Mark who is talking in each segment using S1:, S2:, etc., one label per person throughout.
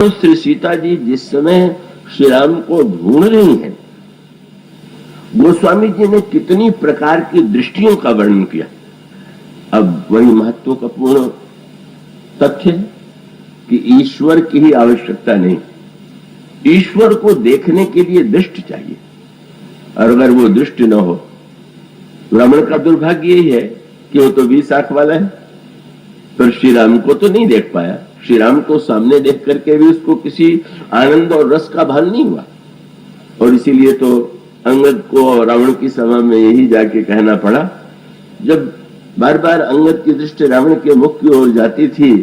S1: तो श्री सीता जी जिस समय श्री राम को ढूंढ रही हैं, गोस्वामी जी ने कितनी प्रकार की दृष्टियों का वर्णन किया। अब वही महत्व का पूर्ण तथ्य है कि ईश्वर की ही आवश्यकता नहीं, ईश्वर को देखने के लिए दृष्टि चाहिए, और अगर वो दृष्टि न हो, रावण का दुर्भाग्य यही है कि वो तो 20 आंख वाला है, पर श्री राम को तो नहीं देख पाया। श्री राम को सामने देख करके भी उसको किसी आनंद और रस का भान नहीं हुआ, और इसीलिए तो अंगद को रावण की सभा में यही जाके कहना पड़ा। जब बार बार अंगद की दृष्टि रावण के मुख की ओर जाती थी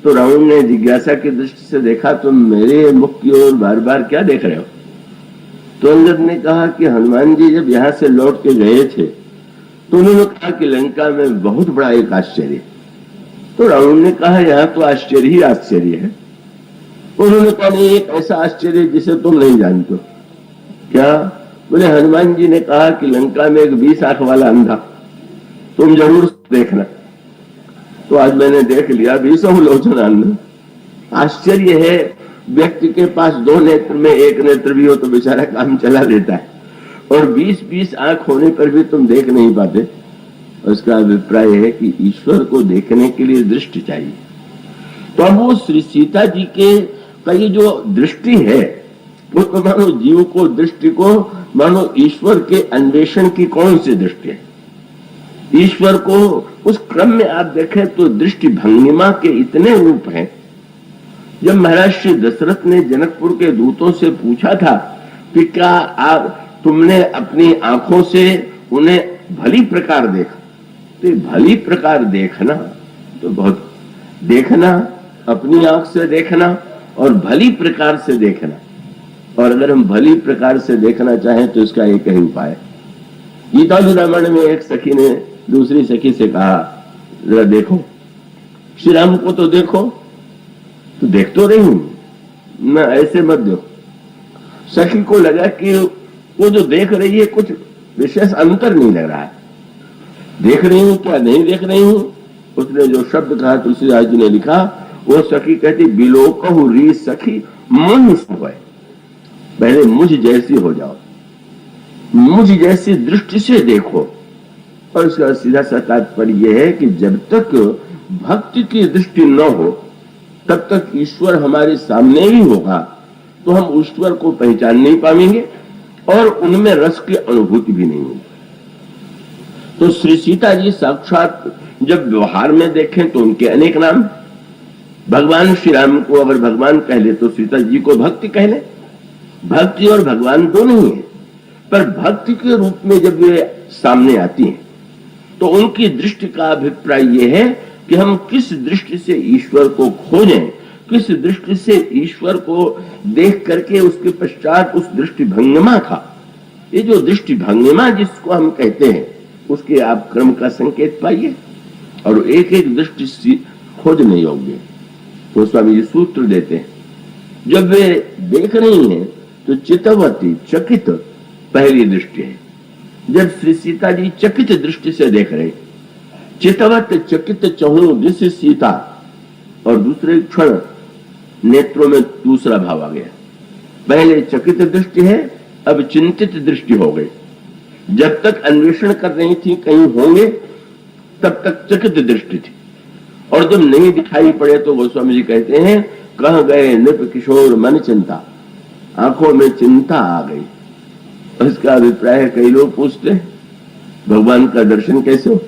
S1: तो रावण ने जिज्ञासा की दृष्टि से देखा, तुम मेरे मुख की ओर बार बार क्या देख रहे हो? तो अंगद ने कहा कि हनुमान जी जब यहां से लौट के गए थे तो उन्होंने कहा कि लंका में बहुत बड़ा एक आश्चर्य। तो रावण ने कहा यहां तो आश्चर्य ही आश्चर्य है। उन्होंने कहा नहीं, एक ऐसा आश्चर्य जिसे तुम नहीं जानते। क्या? बोले हनुमान जी ने कहा कि लंका में एक 20 आंख वाला अंधा, तुम जरूर देखना। तो आज मैंने देख लिया 20 लोचन अंधा। आश्चर्य है, व्यक्ति के पास 2 नेत्र में 1 नेत्र भी हो तो बेचारा काम चला लेता है, और 20-20 आंख होने पर भी तुम देख नहीं पाते। उसका अभिप्राय है कि ईश्वर को देखने के लिए दृष्टि चाहिए। तो अब वो श्री सीता जी के कई जो दृष्टि है वो तो मानो जीव को दृष्टि को मानो ईश्वर के अन्वेषण की कौन सी दृष्टि है। ईश्वर को उस क्रम में आप देखें तो दृष्टि भंगिमा के इतने रूप हैं। जब महाराज श्री दशरथ ने जनकपुर के दूतों से पूछा था कि क्या आप तुमने अपनी आंखों से उन्हें भली प्रकार देखा, तो भली प्रकार देखना तो बहुत, देखना अपनी आंख से देखना और भली प्रकार से देखना। और अगर हम भली प्रकार से देखना चाहें तो इसका एक ही उपाय है। गीता रामायण में एक सखी ने दूसरी सखी से कहा, जरा देखो श्री राम को तो देखो। तो देख तो रही हूं ना, ऐसे मत दो। सखी को लगा कि वो जो देख रही है कुछ विशेष अंतर नहीं लग रहा है, देख रही हूं क्या नहीं देख रही हूं। उसने जो शब्द कहा तुलसीदास जी ने लिखा, वो सखी कहती बिलोकहु री सखी मन सोए, पहले मुझ जैसी हो जाओ, मुझ जैसी दृष्टि से देखो। और उसका सीधा सा तात्पर्य है कि जब तक भक्ति की दृष्टि न हो तब तक ईश्वर हमारे सामने ही होगा, तो हम ईश्वर को पहचान नहीं पाएंगे और उनमें रस की अनुभूति भी नहीं होगी। तो श्री सीता जी साक्षात जब व्यवहार में देखें तो उनके अनेक नाम। भगवान श्री राम को अगर भगवान कह ले तो सीता जी को भक्ति कह ले। भक्ति और भगवान दोनों ही है, पर भक्ति के रूप में जब वे सामने आती हैं तो उनकी दृष्टि का अभिप्राय यह है कि हम किस दृष्टि से ईश्वर को खोजें, किस दृष्टि से ईश्वर को देख करके उसके पश्चात उस दृष्टि भंगिमा का, ये जो दृष्टि भंगिमा जिसको हम कहते हैं उसके आप क्रम का संकेत पाइए। और एक एक दृष्टि खोजने योग्य तो स्वामी जी सूत्र देते हैं। जब वे देख रही हैं तो चितवती चकित पहली दृष्टि है। जब श्री सीता जी चकित दृष्टि से देख रहे, चितवत चकित चहु दिस सीता, और दूसरे क्षण नेत्रों में दूसरा भाव आ गया। पहले चकित दृष्टि है, अब चिंतित दृष्टि हो गई। जब तक अन्वेषण कर रही थी कहीं होंगे तब तक चकित दृष्टि थी, और जब नहीं दिखाई पड़े तो गोस्वामी जी कहते हैं कह गए नृप किशोर मन चिंता, आंखों में चिंता आ गई। इसका अभिप्राय है, कई लोग पूछते भगवान का दर्शन कैसे हो।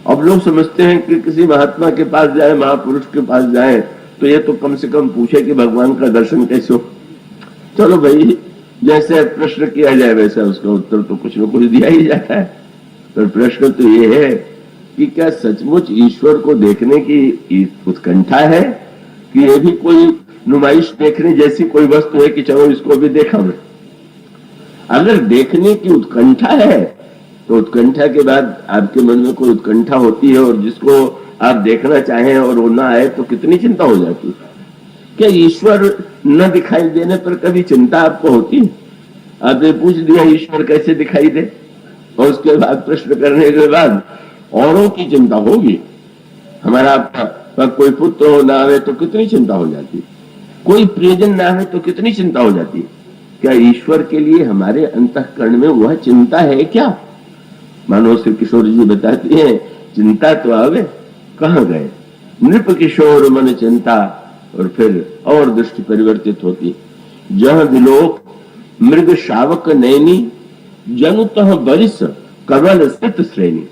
S1: अब लोग समझते हैं कि किसी महात्मा के पास जाए, महापुरुष के पास जाए तो ये तो कम से कम पूछे कि भगवान का दर्शन कैसे हो। चलो भाई, जैसे प्रश्न किया जाए वैसा उसका उत्तर तो कुछ न कुछ दिया ही जाता है। पर प्रश्न तो ये है कि क्या सचमुच ईश्वर को देखने की उत्कंठा है कि ये भी कोई नुमाइश देखने जैसी कोई वस्तु है कि चलो इसको भी देखा। अगर देखने की उत्कंठा है तो उत्कंठा के बाद आपके मन में कोई उत्कंठा होती है, और जिसको आप देखना चाहें और वो ना आए तो कितनी चिंता हो जाती है। क्या ईश्वर न दिखाई देने पर कभी चिंता आपको होती है? आपने पूछ दिया ईश्वर कैसे दिखाई दे, और उसके बाद प्रश्न करने के बाद औरों की चिंता होगी। हमारा आपका कोई पुत्र हो ना आवे तो कितनी चिंता हो जाती है। कोई प्रियजन ना है तो कितनी चिंता हो जाती है। क्या ईश्वर के लिए हमारे अंतःकरण में वह चिंता है क्या? मानो श्री किशोर जी बताते हैं, चिंता तो आवे कहां गए नृप किशोर मन चिंता, और फिर और दृष्टि परिवर्तित होती। जह विलोक मृग शावक नैनी, जनुतः बरिस कवल स्थित श्रेणी।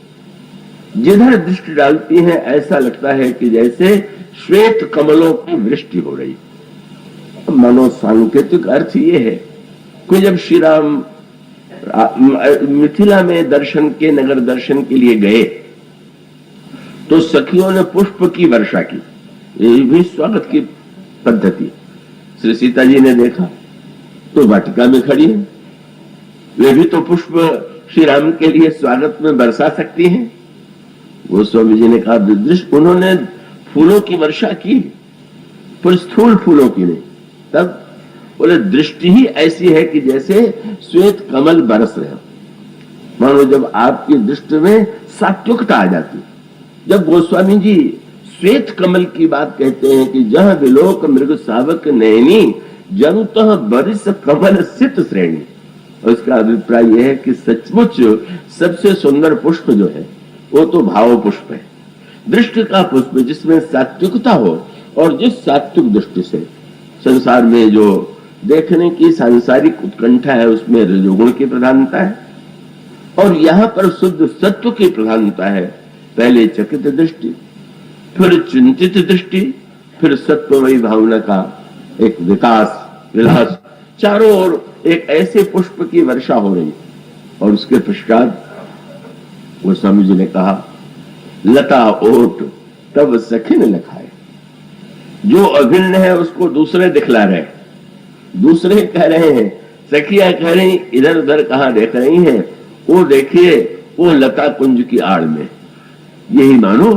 S1: जिधर दृष्टि डालती है ऐसा लगता है कि जैसे श्वेत कमलों की वृष्टि हो रही। मानो सांकेतिक अर्थ ये है कि जब श्री राम मिथिला में दर्शन के नगर दर्शन के लिए गए तो सखियों ने पुष्प की वर्षा की। ये भी स्वागत की पद्धति। श्री सीता जी ने देखा तो वाटिका में खड़ी है, वे भी तो पुष्प श्री राम के लिए स्वागत में बरसा सकती हैं। वो स्वामी जी ने कहा दृष्टि, उन्होंने फूलों की वर्षा की पर स्थूल फूलों की नहीं। तब बोले दृष्टि ही ऐसी है कि जैसे श्वेत कमल बरस रहे हो। मानो जब आपकी दृष्टि में सात्विकता आ जाती। जब गोस्वामी जी श्वेत कमल की बात कहते हैं कि जहां विलोक मृग शावक नैनी, जनुतः बरिस कमल सित श्रेणी, और इसका अभिप्राय यह है कि सचमुच सबसे सुंदर पुष्प जो है वो तो भाव पुष्प है, दृष्टि का पुष्प, जिसमें सात्विकता हो। और जिस सात्विक दृष्टि से संसार में जो देखने की सांसारिक उत्कंठा है उसमें रजोगुण की प्रधानता है, और यहाँ पर शुद्ध सत्व की प्रधानता है। पहले चकित दृष्टि, फिर चिंतित दृष्टि, फिर सत्वमयी भावना का एक विकास विलास, चारों ओर एक ऐसे पुष्प की वर्षा हो रही। और उसके पश्चात गोस्वामी जी ने कहा, लता ओट तब सखिन लखाए। जो अभिन्न है उसको दूसरे दिखला रहे, दूसरे कह रहे हैं, सखियां कह रही इधर उधर कहां देख रही हैं, वो देखिए वो लता कुंज की आड़ में। यही मानो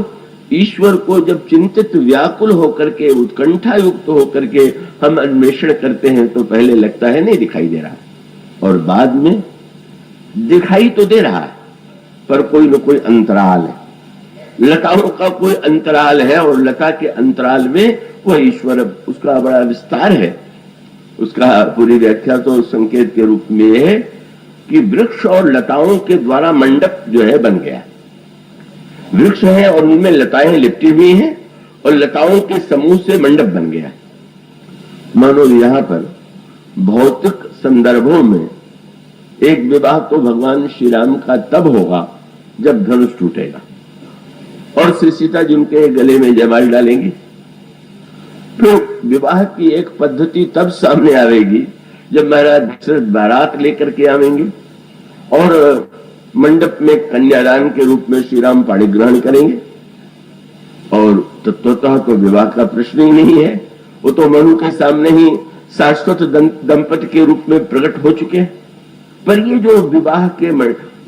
S1: ईश्वर को जब चिंतित व्याकुल होकर के उत्कंठा युक्त होकर के हम अन्वेषण करते हैं तो पहले लगता है नहीं दिखाई दे रहा, और बाद में दिखाई तो दे रहा है पर कोई न कोई अंतराल है। लताओं का कोई अंतराल है और लता के अंतराल में वह ईश्वर, उसका बड़ा विस्तार है। उसका पूरी व्याख्या तो संकेत के रूप में है कि वृक्ष और लताओं के द्वारा मंडप जो है बन गया। वृक्ष है और उनमें लताएं लिपटी हुई हैं और लताओं के समूह से मंडप बन गया। मानो यहाँ पर भौतिक संदर्भों में एक विवाह तो भगवान श्री राम का तब होगा जब धनुष टूटेगा और श्री सीता जी उनके गले में जयमाल डालेंगी। फिर विवाह की एक पद्धति तब सामने आएगी जब महाराज दशरथ बारात लेकर के आवेंगे और मंडप में कन्यादान के रूप में श्री राम पाणी ग्रहण करेंगे। और तत्वतः तो विवाह का प्रश्न ही नहीं है, वो तो मनु के सामने ही शाश्वत दंपति के रूप में प्रकट हो चुके हैं। पर ये जो विवाह के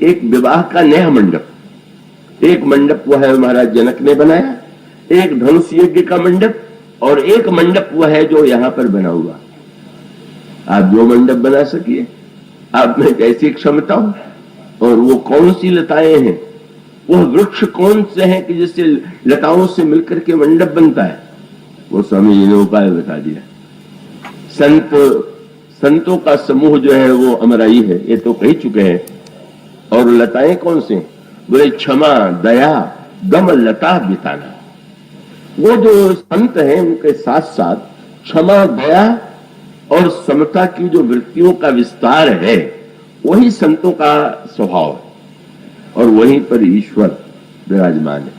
S1: एक विवाह का नया मंडप, एक मंडप वह है महाराज जनक ने बनाया, एक धनुष यज्ञ का मंडप, और एक मंडप वह है जो यहां पर बना हुआ। आप जो मंडप बना सकिए, आप में कैसी क्षमता हो, और वो कौन सी लताएं हैं, वह वृक्ष कौन से हैं कि जिससे लताओं से मिलकर के मंडप बनता है, वो स्वामी जी ने उपाय बता दिया। संतों का समूह जो है वो अमराई है, ये तो कह चुके हैं। और लताएं कौन से? बोले क्षमा दया गम लता बिताना। वो जो संत हैं उनके साथ साथ क्षमा दया और समता की जो वृत्तियों का विस्तार है वही संतों का स्वभाव है, और वहीं पर ईश्वर विराजमान है।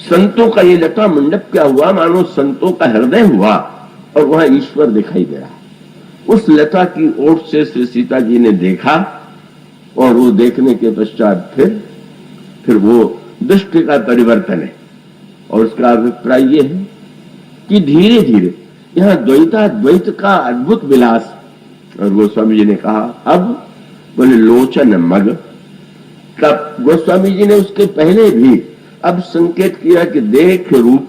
S1: संतों का ये लता मंडप क्या हुआ, मानो संतों का हृदय हुआ और वहां ईश्वर दिखाई दे रहा है। उस लता की ओट से श्री सीता जी ने देखा, और वो देखने के पश्चात फिर वो दृष्टि का परिवर्तन है। और उसका अभिप्राय ये है कि धीरे धीरे यहाँ द्वैत का अद्भुत विलास। और गोस्वामी जी ने कहा अब बोले लोचन मग, तब गोस्वामी जी ने उसके पहले भी अब संकेत किया कि देख रूप,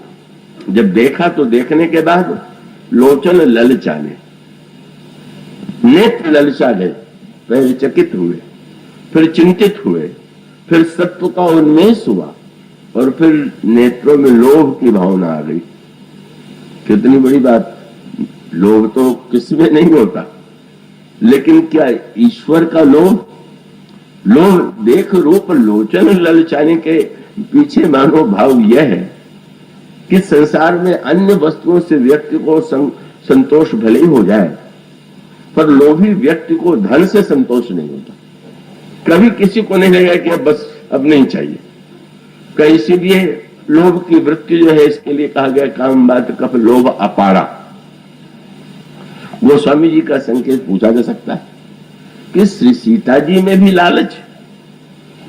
S1: जब देखा तो देखने के बाद लोचन ललचाने, नेत्र ललचा गए। पहले चकित हुए, फिर चिंतित हुए, फिर सत्व का उन्मेष हुआ, और फिर नेत्रों में लोभ की भावना आ गई। कितनी बड़ी बात लोभ तो किसमें नहीं होता, लेकिन क्या ईश्वर का लोभ? लोभ देख रूप लोचन ललचाने के पीछे मानो भाव यह है कि संसार में अन्य वस्तुओं से व्यक्ति को संतोष भले ही हो जाए, पर लोभी व्यक्ति को धन से संतोष नहीं होता। कभी किसी को नहीं लगेगा कि अब बस अब नहीं चाहिए। कहीं इसीलिए लोभ की वृत्ति जो है, इसके लिए कहा गया काम बात कफ लोभ अपारा। गोस्वामी जी का संकेत पूछा जा सकता है कि श्री सीता जी में भी लालच,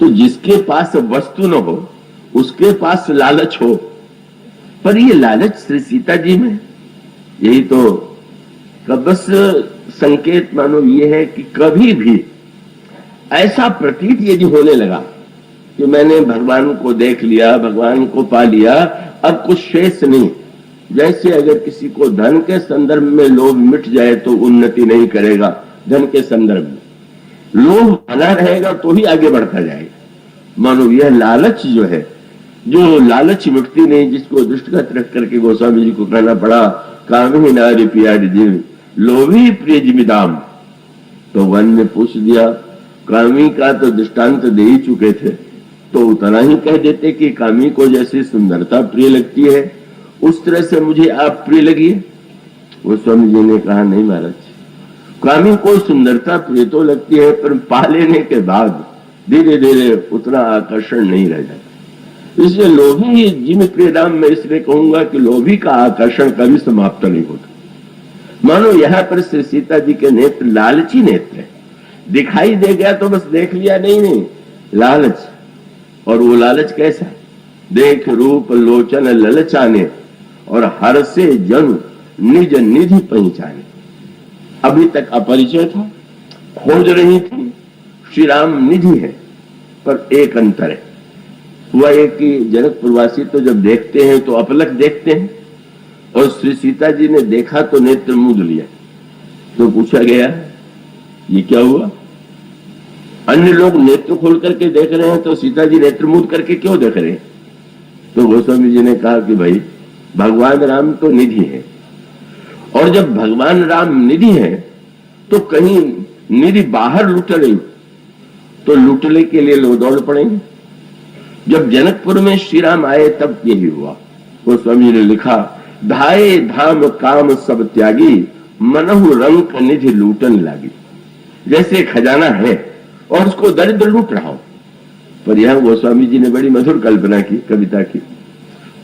S1: तो जिसके पास वस्तु न हो उसके पास लालच हो, पर ये लालच श्री सीता जी में, यही तो बस संकेत मानो ये है कि कभी भी ऐसा प्रतीत यदि होने लगा कि मैंने भगवान को देख लिया, भगवान को पा लिया, अब कुछ शेष नहीं। जैसे अगर किसी को धन के संदर्भ में लोभ मिट जाए तो उन्नति नहीं करेगा, धन के संदर्भ में लोभ बना रहेगा तो ही आगे बढ़ता जाएगा। मानो यह लालच जो है, जो लालच मिटती नहीं, जिसको दृष्टिगत रख करके गोस्वामी जी को कहना पड़ा काम ही नारी पियारी जीव लोभी प्रिय जिमिदाम। तो वन ने पूछ दिया, कामी का तो दृष्टांत दे ही चुके थे, तो उतना ही कह देते कि कामी को जैसी सुंदरता प्रिय लगती है उस तरह से मुझे आप प्रिय लगिए। गोस्वामी जी ने कहा नहीं महाराज, कामी को सुंदरता प्रिय तो लगती है, पर पा लेने के बाद धीरे धीरे उतना आकर्षण नहीं रह जाता। इसलिए लोभी जिम प्रियदाम, मैं इसलिए कहूंगा कि लोभी का आकर्षण कभी समाप्त नहीं होता। मानो यहाँ पर श्री सीता जी के नेत्र लालची नेत्र है, दिखाई दे गया तो बस देख लिया, नहीं, लालच। और वो लालच कैसा? देख रूप लोचन ललचाने और हर से जन निज निधि पहचाने। अभी तक अपरिचय था, खोज रही थी, श्री राम निधि है, पर एक अंतर है। हुआ है कि जनकपुरवासी तो जब देखते हैं तो अपलक देखते हैं, और श्री सीता जी ने देखा तो नेत्र मूंद लिया। तो पूछा गया ये क्या हुआ? अन्य लोग नेत्र खोल करके देख रहे हैं तो सीता जी नेत्र मूंद करके क्यों देख रहे हैं? तो गोस्वामी जी ने कहा कि भाई भगवान राम तो निधि है, और जब भगवान राम निधि है तो कहीं निधि बाहर लुट रही तो लुटने के लिए लोग दौड़ पड़ेंगे। जब जनकपुर में श्री राम आए तब यही हुआ। गोस्वामी जी ने लिखा, धाये धाम काम सब त्यागी मनहु रंक निधि लूटन लागी। जैसे खजाना है और उसको दरिद्र लूट रहा हो। पर यह गोस्वामी जी ने बड़ी मधुर कल्पना की, कविता की,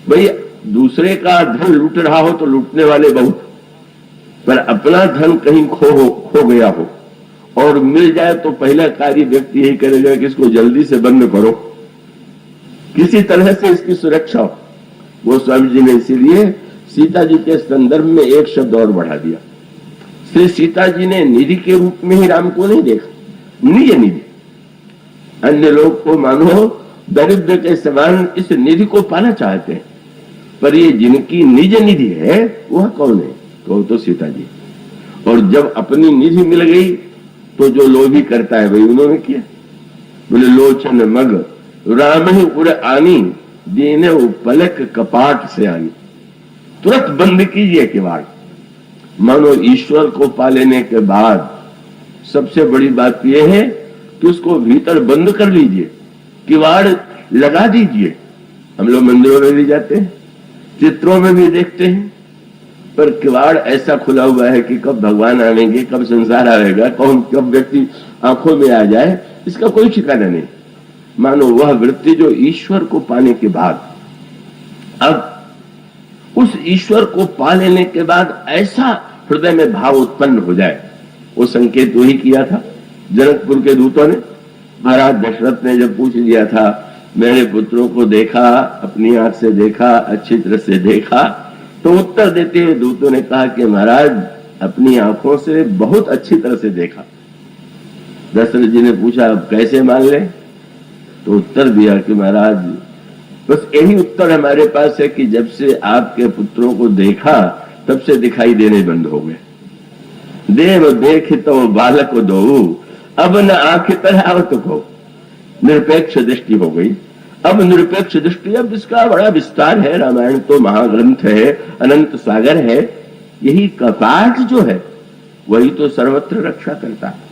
S1: भाई दूसरे का धन लूट रहा हो तो लूटने वाले बहुत, पर अपना धन कहीं खो गया हो और मिल जाए तो पहला कार्य व्यक्ति यही करेगा कि इसको जल्दी से बंद करो, किसी तरह से इसकी सुरक्षा हो। गोस्वामी जी ने इसीलिए सीता जी के संदर्भ में एक शब्द और बढ़ा दिया। श्री सीता जी ने निधि के रूप में ही राम को नहीं देखा, निज निधि। अन्य लोग को मानो दरिद्र के समान इस निधि को पाना चाहते हैं, पर ये जिनकी निज निधि है वह कौन है? तो तो सीता जी। और जब अपनी निधि मिल गई तो जो लोभी करता है वही उन्होंने किया। बोले लोचन मग राम ही उड़ आनी दीने पलक कपाट से आनी। तुरंत बंद कीजिए किवाड़। मानो ईश्वर को पा लेने के बाद सबसे बड़ी बात यह है कि उसको भीतर बंद कर लीजिए, किवाड़ लगा दीजिए। हम लोग मंदिरों में भी जाते हैं, चित्रों में भी देखते हैं, पर किवाड़ ऐसा खुला हुआ है कि कब भगवान आएंगे, कब संसार आएगा, कब व्यक्ति आंखों में आ जाए, इसका कोई ठिकाना नहीं। मानो वह वृत्ति जो ईश्वर को पाने के बाद, अब उस ईश्वर को पा लेने के बाद ऐसा हृदय में भाव उत्पन्न हो जाए, वो संकेत वही किया था जनकपुर के दूतों ने। महाराज दशरथ ने जब पूछ लिया था, मेरे पुत्रों को देखा, अपनी आंख से देखा, अच्छी तरह से देखा, तो उत्तर देते हुए दूतों ने कहा कि महाराज अपनी आंखों से बहुत अच्छी तरह से देखा। दशरथ जी ने पूछा अब कैसे मान ले? तो उत्तर दिया कि महाराज बस यही उत्तर हमारे पास है कि जब से आपके पुत्रों को देखा तब से दिखाई देने बंद हो गए। देव देख तो बालक दो, अब न आंख तरह तो को निरपेक्ष दृष्टि हो गई। अब निरपेक्ष दृष्टि, अब इसका बड़ा विस्तार है, रामायण तो महाग्रंथ है, अनंत सागर है, यही कपाट जो है वही तो सर्वत्र रक्षा करता है।